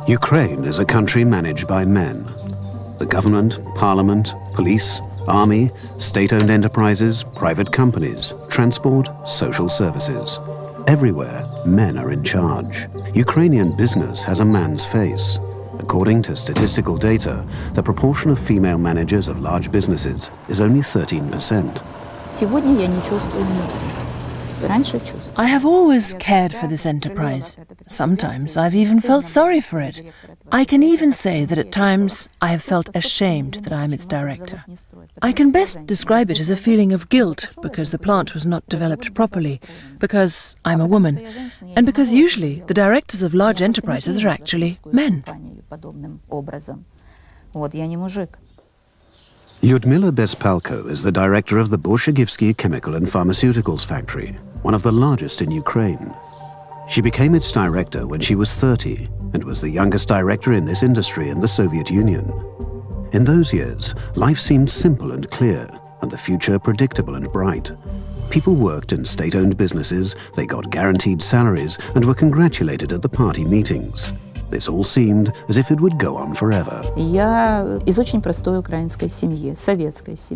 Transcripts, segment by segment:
Ukraine is a country managed by men. The government, parliament, police, army, state-owned enterprises, private companies, transport, social services. Everywhere, men are in charge. Ukrainian business has a man's face. According to statistical data, the proportion of female managers of large businesses is only 13%. Сегодня я не чувствую внутренности. I have always cared for this enterprise. Sometimes I've even felt sorry for it. I can even say that at times I have felt ashamed that I am its director. I can best describe it as a feeling of guilt because the plant was not developed properly, because I'm a woman, and because usually the directors of large enterprises are actually men. Lyudmila Bezpalko is the director of the Bolshevsky Chemical and Pharmaceuticals factory, one of the largest in Ukraine. She became its director when she was 30 and was the youngest director in this industry in the Soviet Union. In those years, life seemed simple and clear, and the future predictable and bright. People worked in state-owned businesses, they got guaranteed salaries, and were congratulated at the party meetings. This all seemed as if it would go on forever.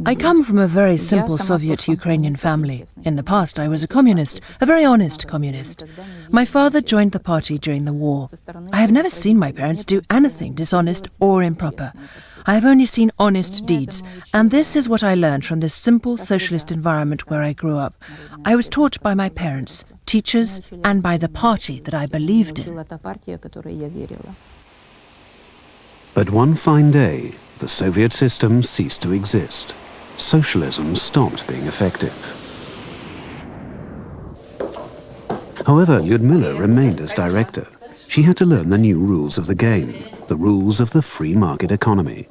I come from a very simple Soviet-Ukrainian family. In the past, I was a communist, a very honest communist. My father joined the party during the war. I have never seen my parents do anything dishonest or improper. I have only seen honest deeds, and this is what I learned from this simple socialist environment where I grew up. I was taught by my parents, teachers, and by the party that I believed in. But one fine day, the Soviet system ceased to exist. Socialism stopped being effective. However, Lyudmila remained as director. She had to learn the new rules of the game, the rules of the free market economy.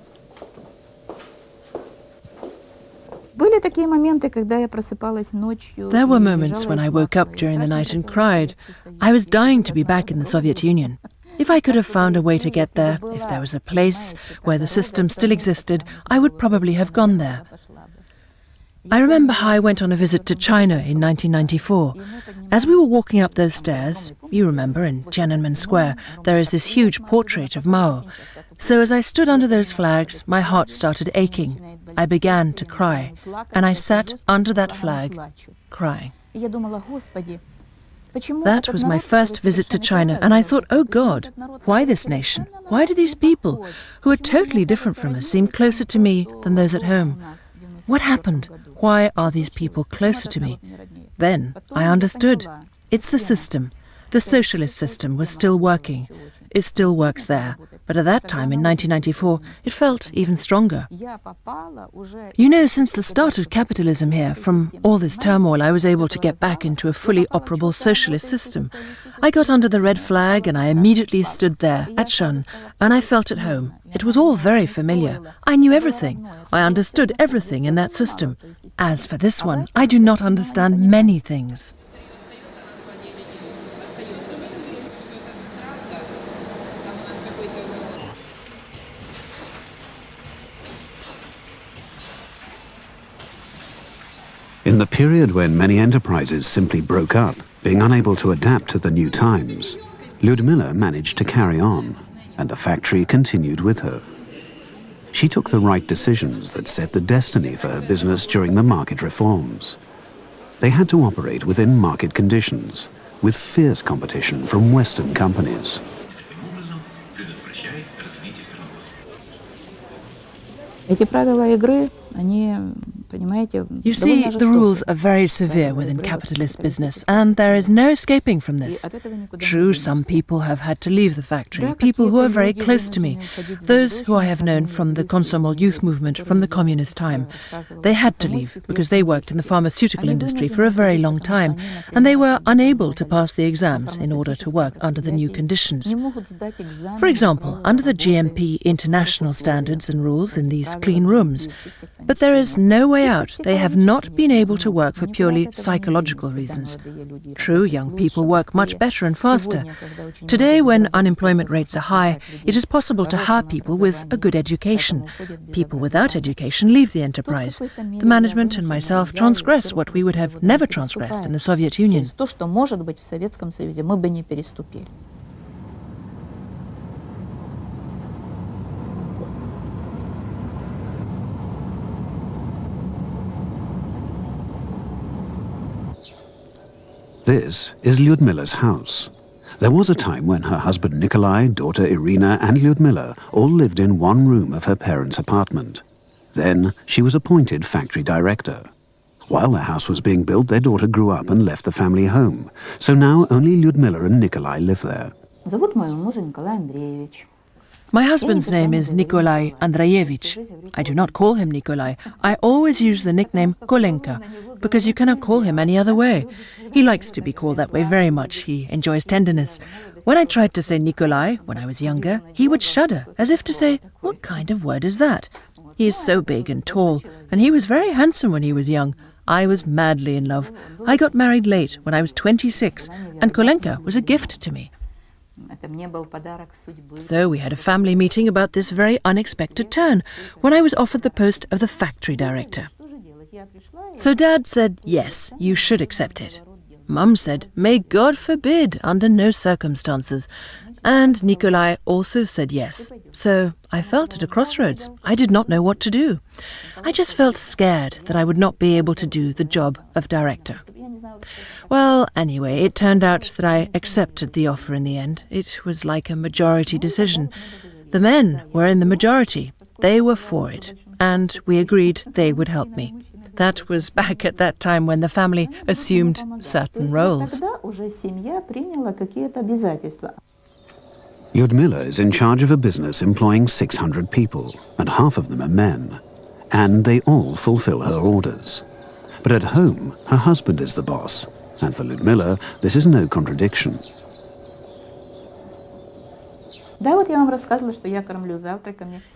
There were moments when I woke up during the night and cried. I was dying to be back in the Soviet Union. If I could have found a way to get there, if there was a place where the system still existed, I would probably have gone there. I remember how I went on a visit to China in 1994. As we were walking up those stairs, you remember in Tiananmen Square, there is this huge portrait of Mao. So as I stood under those flags, my heart started aching. I began to cry, and I sat under that flag, crying. That was my first visit to China, and I thought, oh God, why this nation? Why do these people, who are totally different from us, seem closer to me than those at home? What happened? Why are these people closer to me? Then I understood. It's the system. The socialist system was still working. It still works there. But at that time, in 1994, it felt even stronger. You know, since the start of capitalism here, from all this turmoil, I was able to get back into a fully operable socialist system. I got under the red flag and I immediately stood there, at Shun, and I felt at home. It was all very familiar. I knew everything. I understood everything in that system. As for this one, I do not understand many things. In the period when many enterprises simply broke up, being unable to adapt to the new times, Lyudmila managed to carry on, and the factory continued with her. She took the right decisions that set the destiny for her business during the market reforms. They had to operate within market conditions, with fierce competition from Western companies. You see, the rules are very severe within capitalist business, and there is no escaping from this. True, some people have had to leave the factory, people who are very close to me, those who I have known from the Komsomol youth movement from the communist time. They had to leave because they worked in the pharmaceutical industry for a very long time, and they were unable to pass the exams in order to work under the new conditions. For example, under the GMP international standards and rules in these clean rooms. But there is no way out. They have not been able to work for purely psychological reasons. True, young people work much better and faster. Today, when unemployment rates are high, it is possible to hire people with a good education. People without education leave the enterprise. The management and myself transgress what we would have never transgressed in the Soviet Union. This is Lyudmila's house. There was a time when her husband Nikolai, daughter Irina and Lyudmila all lived in one room of her parents' apartment. Then she was appointed factory director. While the house was being built, their daughter grew up and left the family home. So now only Lyudmila and Nikolai live there. Зовут моего мужа Николай Андреевич. My husband's name is Nikolai Andreyevich. I do not call him Nikolai. I always use the nickname Kolenka, because you cannot call him any other way. He likes to be called that way very much. He enjoys tenderness. When I tried to say Nikolai when I was younger, he would shudder, as if to say, "What kind of word is that?" He is so big and tall, and he was very handsome when he was young. I was madly in love. I got married late, when I was 26, and Kolenka was a gift to me. So we had a family meeting about this very unexpected turn, when I was offered the post of the factory director. So Dad said, yes, you should accept it. Mum said, may God forbid, under no circumstances. And Nikolai also said yes. So I felt at a crossroads. I did not know what to do. I just felt scared that I would not be able to do the job of director. Well, anyway, it turned out that I accepted the offer in the end. It was like a majority decision. The men were in the majority. They were for it. And we agreed they would help me. That was back at that time when the family assumed certain roles. Lyudmila is in charge of a business employing 600 people, and half of them are men. And they all fulfill her orders. But at home, her husband is the boss. And for Lyudmila, this is no contradiction.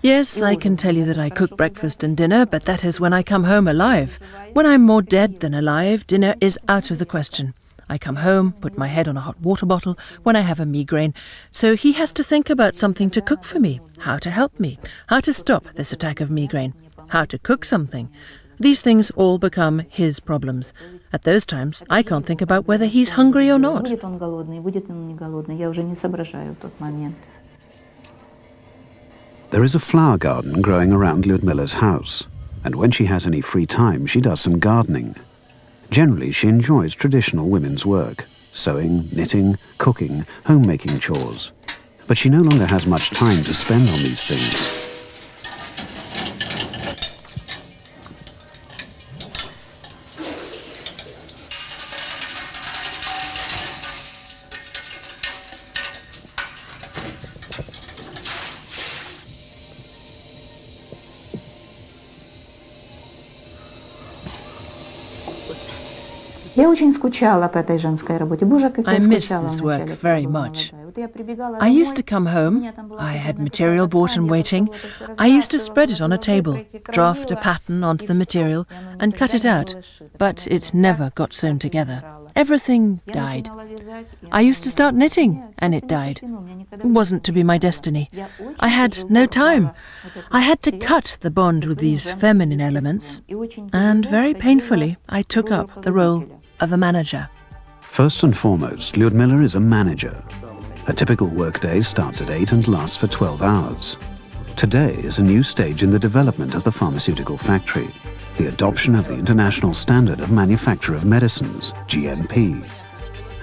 Yes, I can tell you that I cook breakfast and dinner, but that is when I come home alive. When I'm more dead than alive, dinner is out of the question. I come home, put my head on a hot water bottle when I have a migraine. So he has to think about something to cook for me, how to help me, how to stop this attack of migraine, how to cook something. These things all become his problems. At those times, I can't think about whether he's hungry or not. There is a flower garden growing around Lyudmila's house, and when she has any free time, she does some gardening. Generally, she enjoys traditional women's work, sewing, knitting, cooking, homemaking chores. But she no longer has much time to spend on these things. Я очень скучала по этой женской работе. Боже, как я I missed скучала this в work начале very трудового much. года. Вот я прибегала I used to домой, come у home, меня там была I had огромная material такая bought and ткань, я waiting. вот это всё I used to разглаживала, spread it on a table, накрывала, draft a краила, pattern onto the и всё. material, И оно and cut никогда it не out. было сшито. But Поэтому it я never так got sewn всё together. перебирала. Everything Я died. начинала вязать, и I оно used to start knitting, and it died. It wasn't to be my destiny. I had no time. I had to cut the bond with these feminine elements, and very painfully I took up the role of a manager. First and foremost, Lyudmila is a manager. A typical workday starts at 8 and lasts for 12 hours. Today is a new stage in the development of the pharmaceutical factory, the adoption of the international standard of manufacture of medicines, GMP.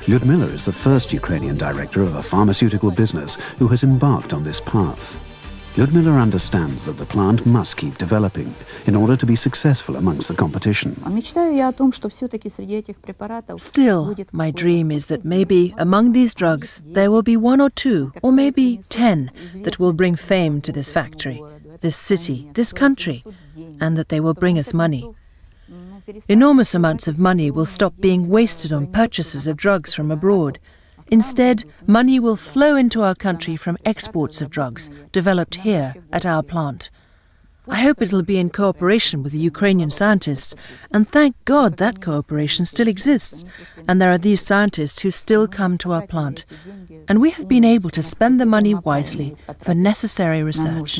Lyudmila is the first Ukrainian director of a pharmaceutical business who has embarked on this path. Lyudmila understands that the plant must keep developing in order to be successful amongst the competition. Still, my dream is that maybe among these drugs there will be 1 or 2 or maybe 10 that will bring fame to this factory, this city, this country, and that they will bring us money. Enormous amounts of money will stop being wasted on purchases of drugs from abroad. Instead, money will flow into our country from exports of drugs developed here at our plant. I hope it'll be in cooperation with the Ukrainian scientists, and thank God that cooperation still exists, and there are these scientists who still come to our plant. And we have been able to spend the money wisely for necessary research.